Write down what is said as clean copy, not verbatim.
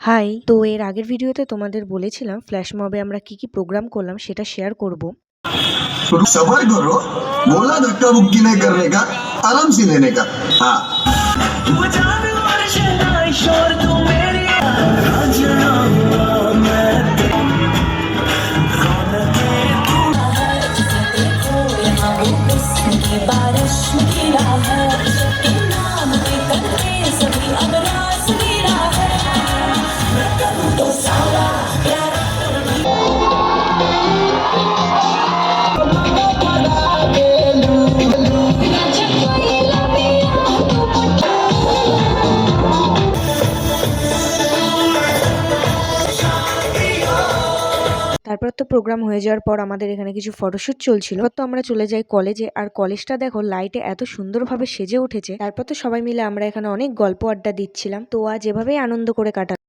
High! তো এর আগের ভিডিওতে তোমাদের বলেছিলাম ফ্ল্যাশ মবে আমরা কি প্রোগ্রাম করলাম সেটা শেয়ার করব। सबर करो, बोला धक्का मुक्की नहीं करने का, आराम से लेने का। हाँ बारिश गिरा है के नाम पे करके सभी अब रास गिरा है तो सारा प्यार তারপর তো প্রোগ্রাম হয়ে যাওয়ার পর আমাদের এখানে কিছু ফটোশুট চলছিল। তো আমরা চলে যাই কলেজে, আর কলেজটা দেখো লাইটে এত সুন্দরভাবে সেজে উঠেছে। তারপর তো সবাই মিলে আমরা এখানে অনেক গল্প আড্ডা দিচ্ছিলাম। তো আজ এভাবেই আনন্দ করে কাটা।